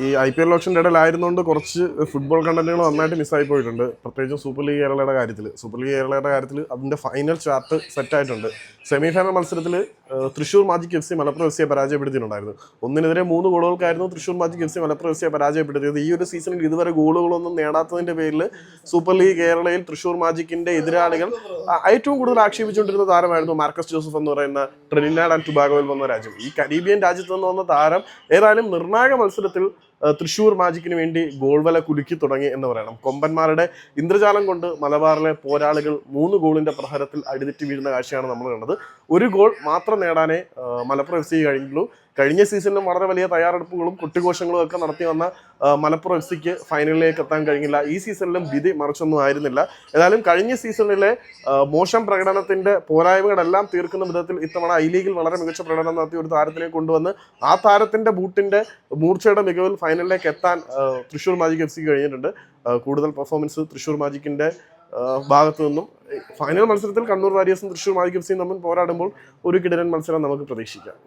ഈ IPL ഓപ്ഷൻ്റെ ഇടയിലായിരുന്നുകൊണ്ട് കുറച്ച് football കണ്ടന്റുകൾ നന്നായിട്ട് മിസ്സായി പോയിട്ടുണ്ട്. പ്രത്യേകിച്ചും സൂപ്പർ ലീഗ് കേരളയുടെ കാര്യത്തിൽ അതിൻ്റെ ഫൈനൽ ചാർട്ട് സെറ്റായിട്ടുണ്ട്. സെമി ഫൈനൽ മത്സരത്തിൽ Thrissur Magic FC Malappuram FC പരാജയപ്പെടുത്തിയിട്ടുണ്ടായിരുന്നു. 1-നെതിരെ 3 ഗോളുകൾക്കായിരുന്നു Thrissur Magic FC Malappuram FC പരാജയപ്പെടുത്തിയത്. ഈ ഒരു സീസണിൽ ഇതുവരെ ഗോളുകളൊന്നും നേടാത്തതിൻ്റെ പേരിൽ സൂപ്പർ ലീഗ് കേരളയിൽ തൃശ്ശൂർ മാജിക്കിൻ്റെ എതിരാളികൾ ഏറ്റവും കൂടുതൽ ആക്ഷേപിച്ചുകൊണ്ടിരുന്ന താരമായിരുന്നു മാർക്കസ് ജോസഫ് എന്ന് പറയുന്ന ട്രിനിഡാഡ് ആൻഡ് ടുബാഗോയിൽ വന്ന രാജ്യം. ഈ കരീബിയൻ രാജ്യത്ത് നിന്ന് വന്ന താരം ഏതായാലും നിർണായക മത്സരത്തിൽ തൃശ്ശൂർ മാജിക്കിന് വേണ്ടി ഗോൾ വല കുലുക്കി തുടങ്ങി എന്ന് പറയണം. കൊമ്പന്മാരുടെ ഇന്ദ്രജാലം കൊണ്ട് മലബാറിലെ പോരാളികൾ 3 ഗോളിന്റെ പ്രഹരത്തിൽ അടിതെറ്റി വീഴുന്ന കാഴ്ചയാണ് നമ്മൾ കണ്ടത്. 1 ഗോൾ മാത്രം നേടാനേ മലപ്പുറം FC കഴിഞ്ഞുള്ളൂ. കഴിഞ്ഞ സീസണിലും വളരെ വലിയ തയ്യാറെടുപ്പുകളും കുട്ടിഘോഷങ്ങളും ഒക്കെ നടത്തി വന്ന മലപ്പുറം FC ഫൈനലിലേക്ക് എത്താൻ കഴിഞ്ഞില്ല. ഈ സീസണിലും വിധി മറിച്ചൊന്നും ആയിരുന്നില്ല. ഏതായാലും കഴിഞ്ഞ സീസണിലെ മോശം പ്രകടനത്തിന്റെ പോരായ്മകളെല്ലാം തീർക്കുന്ന വിധത്തിൽ ഇത്തവണ ഐ ലീഗിൽ വളരെ മികച്ച പ്രകടനം നടത്തിയ ഒരു താരത്തിനെ കൊണ്ടുവന്ന് ആ താരത്തിന്റെ ബൂട്ടിന്റെ മൂർച്ചയുടെ മികവിൽ ഫൈനലിലേക്ക് എത്താൻ തൃശ്ശൂർ മാജിക് FC കഴിഞ്ഞിട്ടുണ്ട്. കൂടുതൽ പെർഫോമൻസ് തൃശ്ശൂർ മാജിക്കിന്റെ ഭാഗത്തു നിന്നും ഫൈനൽ മത്സരത്തിൽ കണ്ണൂർ വാരിയേഴ്സും തൃശ്ശൂർ മാജിക് FCയും തമ്മിൽ പോരാടുമ്പോൾ ഒരു കിടിലൻ മത്സരം നമുക്ക് പ്രതീക്ഷിക്കാം.